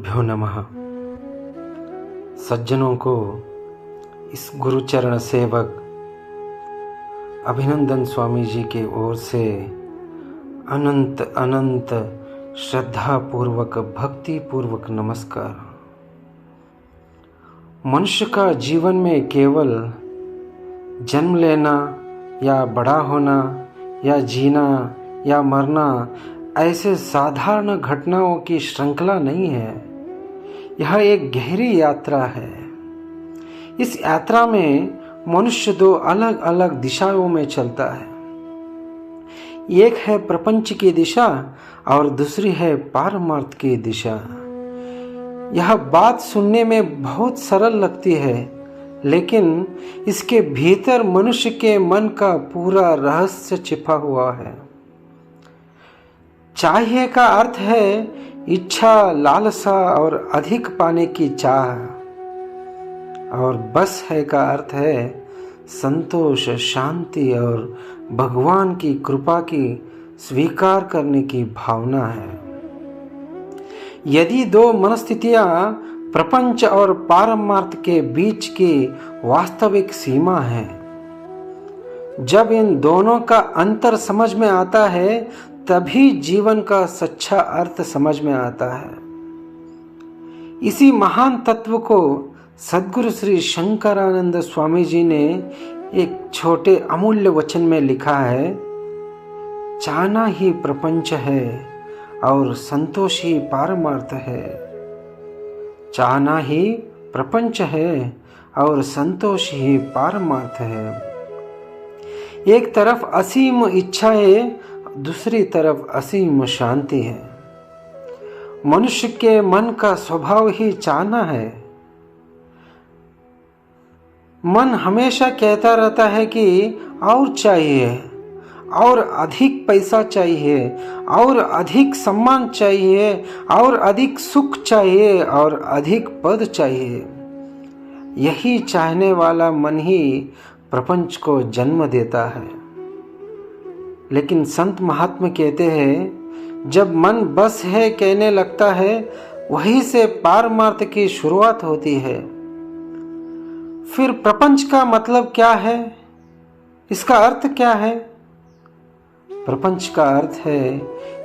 गुरुभ्यो नमः। सज्जनों को इस गुरुचरण सेवक अभिनंदन स्वामी जी की ओर से अनंत अनंत श्रद्धा पूर्वक भक्ति पूर्वक नमस्कार। मनुष्य का जीवन में केवल जन्म लेना या बड़ा होना या जीना या मरना ऐसे साधारण घटनाओं की श्रृंखला नहीं है। यह एक गहरी यात्रा है। इस यात्रा में मनुष्य दो अलग अलग दिशाओं में चलता है। एक है प्रपंच की दिशा और दूसरी है पारमार्थ की दिशा। यह बात सुनने में बहुत सरल लगती है, लेकिन इसके भीतर मनुष्य के मन का पूरा रहस्य छिपा हुआ है। चाहिए का अर्थ है इच्छा, लालसा और अधिक पाने की चाह, और बस है का अर्थ है संतोष, शांति और भगवान की कृपा की स्वीकार करने की भावना है। यदि दो मनस्थितियां प्रपंच और पारमार्थ के बीच की वास्तविक सीमा है, जब इन दोनों का अंतर समझ में आता है तभी जीवन का सच्चा अर्थ समझ में आता है। इसी महान तत्व को सद्गुरु श्री शंकरानंद स्वामी जी ने एक छोटे अमूल्य वचन में लिखा है, चाहना ही प्रपंच है और संतोष ही पारमार्थ है। चाहना ही प्रपंच है और संतोष ही पारमार्थ है। एक तरफ असीम इच्छाएं, दूसरी तरफ असीम शांति है। मनुष्य के मन का स्वभाव ही चाहना है। मन हमेशा कहता रहता है कि और चाहिए, और अधिक पैसा चाहिए, और अधिक सम्मान चाहिए, और अधिक सुख चाहिए, और अधिक पद चाहिए। यही चाहने वाला मन ही प्रपंच को जन्म देता है। लेकिन संत महात्मा कहते हैं, जब मन बस है कहने लगता है, वहीं से पारमार्थ की शुरुआत होती है। फिर प्रपंच का मतलब क्या है? इसका अर्थ क्या है? प्रपंच का अर्थ है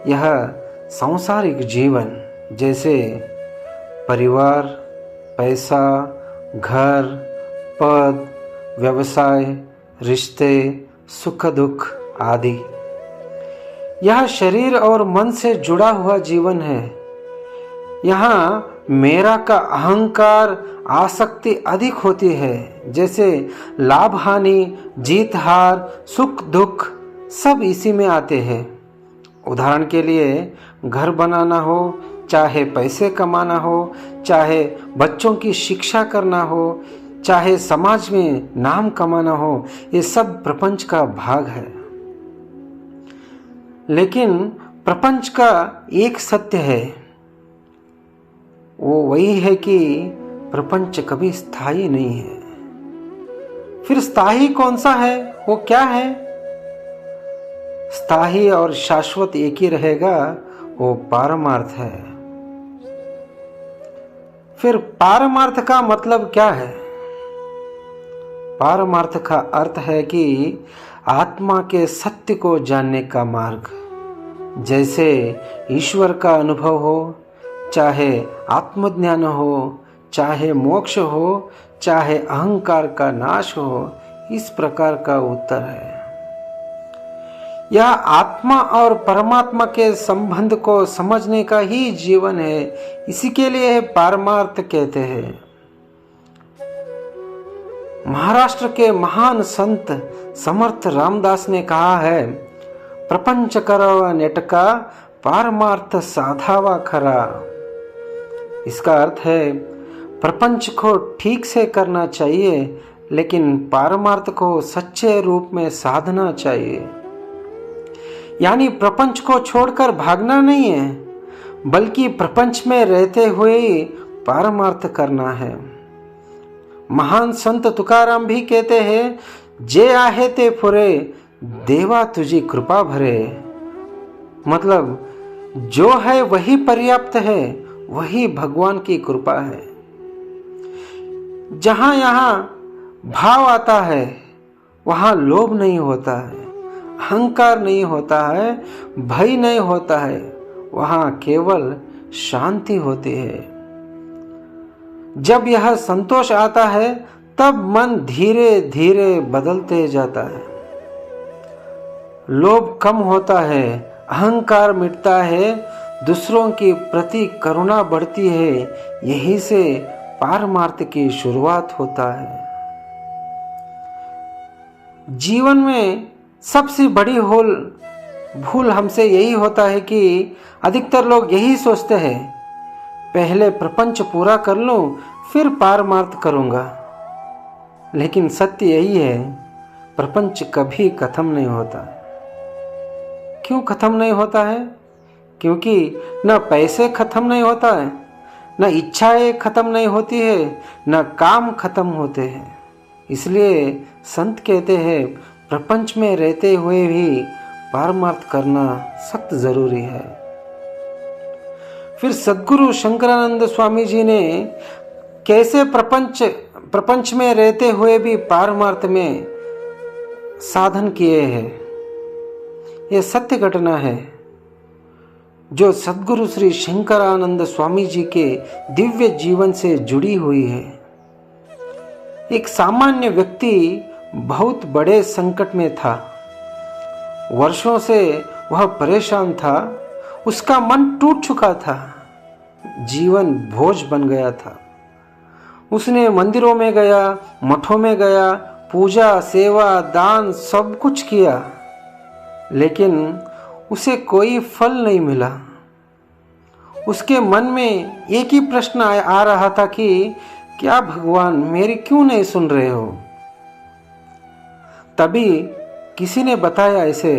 यह सांसारिक जीवन, जैसे परिवार, पैसा, घर, पद, व्यवसाय, रिश्ते, सुख दुख आदि। यह शरीर और मन से जुड़ा हुआ जीवन है। यहाँ मेरा का अहंकार, आसक्ति अधिक होती है, जैसे लाभ हानि, जीत हार, सुख दुख सब इसी में आते हैं। उदाहरण के लिए घर बनाना हो, चाहे पैसे कमाना हो, चाहे बच्चों की शिक्षा करना हो, चाहे समाज में नाम कमाना हो, ये सब प्रपंच का भाग है। लेकिन प्रपंच का एक सत्य है, वो वही है कि प्रपंच कभी स्थायी नहीं है। फिर स्थायी कौन सा है? वो क्या है? स्थायी और शाश्वत एक ही रहेगा, वो पारमार्थ है। फिर पारमार्थ का मतलब क्या है? पारमार्थ का अर्थ है कि आत्मा के सत्य को जानने का मार्ग, जैसे ईश्वर का अनुभव हो, चाहे आत्मज्ञान हो, चाहे मोक्ष हो, चाहे अहंकार का नाश हो, इस प्रकार का उत्तर है। यह आत्मा और परमात्मा के संबंध को समझने का ही जीवन है। इसी के लिए पारमार्थ कहते हैं। महाराष्ट्र के महान संत समर्थ रामदास ने कहा है, प्रपंच करावा नेटका, पारमार्थ साधावा खरा। इसका अर्थ है प्रपंच को ठीक से करना चाहिए, लेकिन पारमार्थ को सच्चे रूप में साधना चाहिए। यानी प्रपंच को छोड़कर भागना नहीं है, बल्कि प्रपंच में रहते हुए ही पारमार्थ करना है। महान संत तुकाराम भी कहते हैं, जे आहे ते फुरे, देवा तुझी कृपा भरे। मतलब जो है वही पर्याप्त है, वही भगवान की कृपा है। जहां यहां भाव आता है वहां लोभ नहीं होता है, अहंकार नहीं होता है, भय नहीं होता है, वहां केवल शांति होती है। जब यह संतोष आता है तब मन धीरे धीरे बदलते जाता है। लोभ कम होता है, अहंकार मिटता है, दूसरों के प्रति करुणा बढ़ती है। यही से पारमार्थ की शुरुआत होता है। जीवन में सबसे बड़ी भूल हमसे यही होता है कि अधिकतर लोग यही सोचते हैं, पहले प्रपंच पूरा कर लूं फिर पारमार्थ करूंगा। लेकिन सत्य यही है, प्रपंच कभी खत्म नहीं होता। क्यों खत्म नहीं होता है? क्योंकि न पैसे खत्म नहीं होता है, न इच्छाएं खत्म नहीं होती है, न काम खत्म होते हैं। इसलिए संत कहते हैं प्रपंच में रहते हुए भी पारमार्थ करना सख्त जरूरी है। फिर सद्गुरु शंकरानंद स्वामी जी ने कैसे प्रपंच में रहते हुए भी पारमार्थ में साधन किए हैं, यह सत्य घटना है जो सद्गुरु श्री शंकरानंद स्वामी जी के दिव्य जीवन से जुड़ी हुई है। एक सामान्य व्यक्ति बहुत बड़े संकट में था। वर्षों से वह परेशान था, उसका मन टूट चुका था, जीवन बोझ बन गया था। उसने मंदिरों में गया, मठों में गया, पूजा, सेवा, दान सब कुछ किया, लेकिन उसे कोई फल नहीं मिला। उसके मन में एक ही प्रश्न आ रहा था कि क्या भगवान मेरी क्यों नहीं सुन रहे हो? तभी किसी ने बताया ऐसे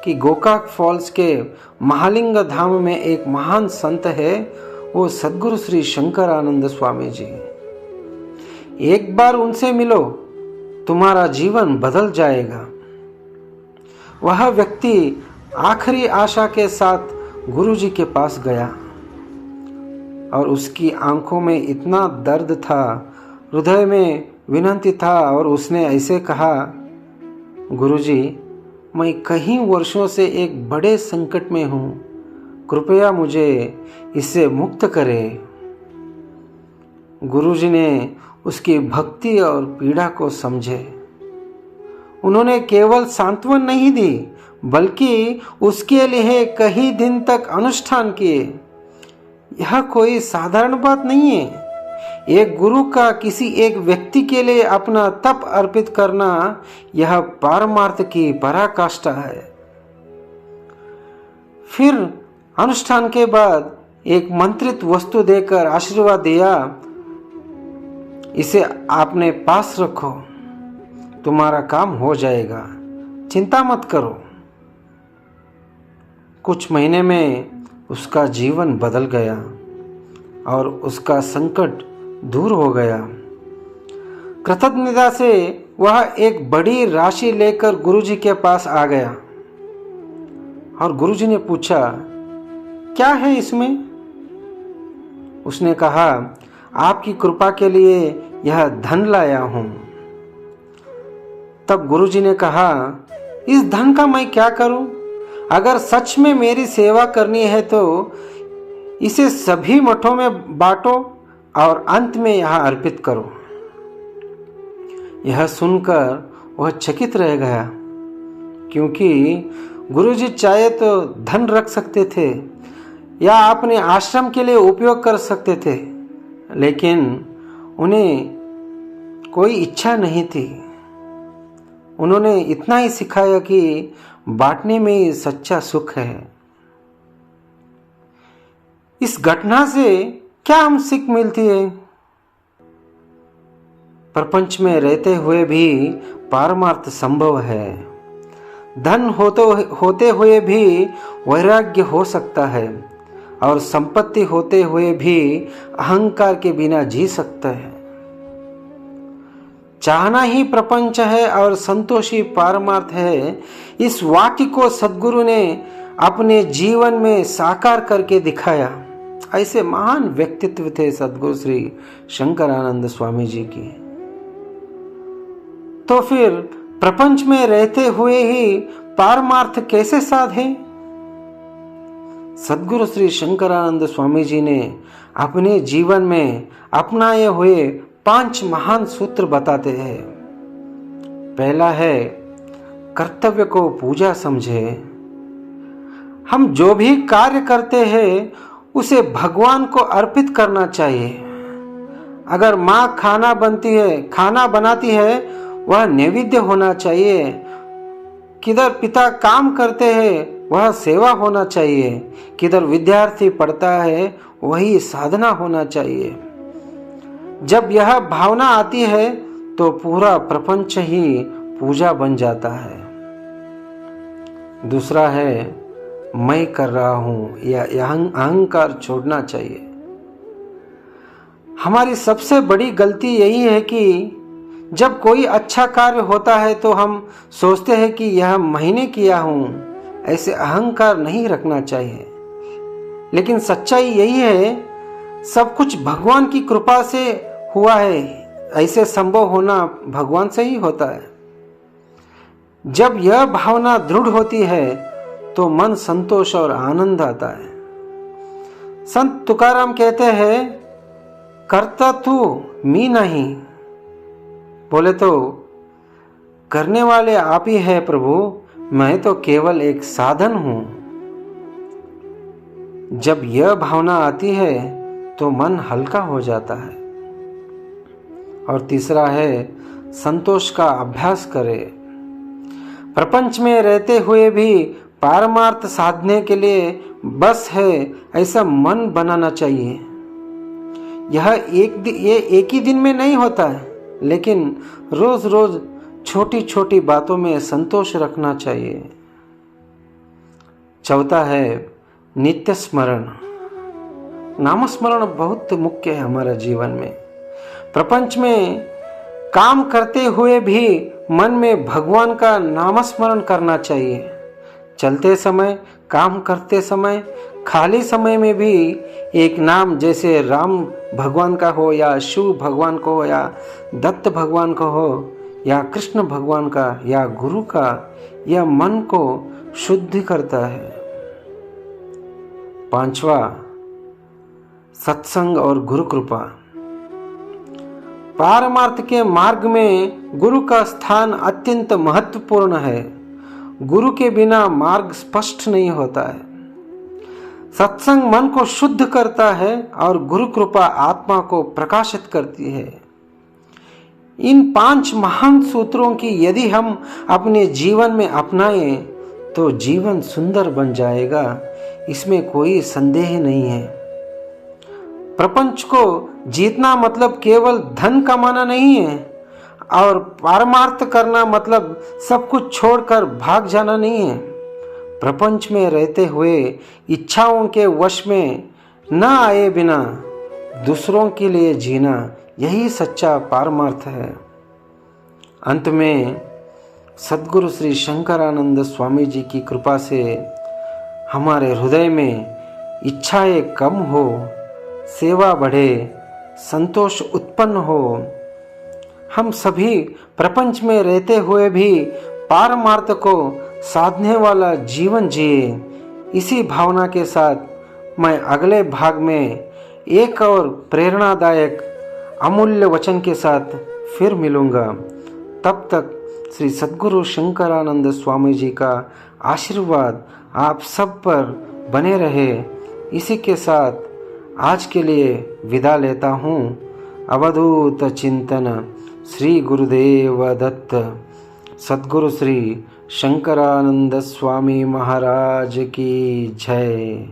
कि गोकाक फॉल्स के महालिंग धाम में एक महान संत है, वो सद्गुरु श्री शंकरानंद स्वामी जी। एक बार उनसे मिलो, तुम्हारा जीवन बदल जाएगा। वह व्यक्ति आखिरी आशा के साथ गुरु जी के पास गया और उसकी आंखों में इतना दर्द था, हृदय में विनती था और उसने ऐसे कहा, गुरुजी, मैं कई वर्षों से एक बड़े संकट में हूँ, कृपया मुझे इससे मुक्त करें। गुरुजी ने उसकी भक्ति और पीड़ा को समझे। उन्होंने केवल सांत्वन नहीं दी, बल्कि उसके लिए कई दिन तक अनुष्ठान किए। यह कोई साधारण बात नहीं है। एक गुरु का किसी एक व्यक्ति के लिए अपना तप अर्पित करना, यह पारमार्थ की पराकाष्ठा है। फिर अनुष्ठान के बाद एक मंत्रित वस्तु देकर आशीर्वाद दिया, इसे आपने पास रखो, तुम्हारा काम हो जाएगा, चिंता मत करो। कुछ महीने में उसका जीवन बदल गया और उसका संकट दूर हो गया। कृतज्ञता से वह एक बड़ी राशि लेकर गुरुजी के पास आ गया और गुरुजी ने पूछा, क्या है इसमें? उसने कहा, आपकी कृपा के लिए यह धन लाया हूं। तब गुरुजी ने कहा, इस धन का मैं क्या करूं? अगर सच में मेरी सेवा करनी है तो इसे सभी मठों में बांटो और अंत में यहाँ अर्पित करो। यह सुनकर वह चकित रह गया, क्योंकि गुरुजी चाहे तो धन रख सकते थे या अपने आश्रम के लिए उपयोग कर सकते थे, लेकिन उन्हें कोई इच्छा नहीं थी। उन्होंने इतना ही सिखाया कि बांटने में ही सच्चा सुख है। इस घटना से क्या हम सीख मिलती है? प्रपंच में रहते हुए भी पारमार्थ संभव है। धन होते हुए भी वैराग्य हो सकता है और संपत्ति होते हुए भी अहंकार के बिना जी सकता है। चाहना ही प्रपंच है और संतोषी पारमार्थ है। इस वाक्य को सद्गुरु ने अपने जीवन में साकार करके दिखाया ऐसे महान व्यक्तित्व थे सद्गुरु श्री शंकरानंद स्वामी जी की। तो फिर प्रपंच में रहते हुए ही पारमार्थ कैसे साधे? सद्गुरु श्री शंकरानंद स्वामी जी ने अपने जीवन में अपनाए हुए 5 महान सूत्र बताते हैं। पहला है, कर्तव्य को पूजा समझे। हम जो भी कार्य करते हैं उसे भगवान को अर्पित करना चाहिए। अगर माँ खाना बनाती है वह नैवेद्य होना चाहिए। किधर पिता काम करते हैं वह सेवा होना चाहिए। किधर विद्यार्थी पढ़ता है वही साधना होना चाहिए। जब यह भावना आती है तो पूरा प्रपंच ही पूजा बन जाता है। दूसरा है, मैं कर रहा हूं यह अहंकार छोड़ना चाहिए। हमारी सबसे बड़ी गलती यही है कि जब कोई अच्छा कार्य होता है तो हम सोचते हैं कि यह मैंने किया हूं। ऐसे अहंकार नहीं रखना चाहिए। लेकिन सच्चाई यही है, सब कुछ भगवान की कृपा से हुआ है। ऐसे संभव होना भगवान से ही होता है। जब यह भावना दृढ़ होती है तो मन संतोष और आनंद आता है। संत तुकाराम कहते हैं, करता तू मी नहीं। बोले तो करने वाले आप ही है प्रभु, मैं तो केवल एक साधन हूं। जब यह भावना आती है तो मन हल्का हो जाता है। और तीसरा है, संतोष का अभ्यास करें। प्रपंच में रहते हुए भी पारमार्थ साधने के लिए बस है ऐसा मन बनाना चाहिए। यह एक ही दिन में नहीं होता है, लेकिन रोज रोज छोटी छोटी बातों में संतोष रखना चाहिए। चौथा है, नित्य स्मरण। नाम स्मरण बहुत मुख्य है हमारे जीवन में। प्रपंच में काम करते हुए भी मन में भगवान का नाम स्मरण करना चाहिए। चलते समय, काम करते समय, खाली समय में भी एक नाम, जैसे राम भगवान का हो या शिव भगवान को हो या दत्त भगवान का हो या कृष्ण भगवान का या गुरु का, यह मन को शुद्ध करता है। पांचवा, सत्संग और गुरु कृपा। पारमार्थ के मार्ग में गुरु का स्थान अत्यंत महत्वपूर्ण है। गुरु के बिना मार्ग स्पष्ट नहीं होता है। सत्संग मन को शुद्ध करता है और गुरु कृपा आत्मा को प्रकाशित करती है। इन 5 महान सूत्रों की यदि हम अपने जीवन में अपनाएं तो जीवन सुंदर बन जाएगा, इसमें कोई संदेह नहीं है। प्रपंच को जीतना मतलब केवल धन कमाना नहीं है, और पारमार्थ करना मतलब सब कुछ छोड़कर भाग जाना नहीं है। प्रपंच में रहते हुए इच्छाओं के वश में न आए बिना दूसरों के लिए जीना, यही सच्चा पारमार्थ है। अंत में सद्गुरु श्री शंकरानंद स्वामी जी की कृपा से हमारे हृदय में इच्छाएं कम हो, सेवा बढ़े, संतोष उत्पन्न हो। हम सभी प्रपंच में रहते हुए भी पारमार्थ को साधने वाला जीवन जिए। इसी भावना के साथ मैं अगले भाग में एक और प्रेरणादायक अमूल्य वचन के साथ फिर मिलूंगा। तब तक श्री सद्गुरु शंकरानंद स्वामी जी का आशीर्वाद आप सब पर बने रहे। इसी के साथ आज के लिए विदा लेता हूँ। अवधूत चिंतन श्री गुरुदेव दत्त। सद्गुरु श्री शंकरानंद स्वामी महाराज की जय।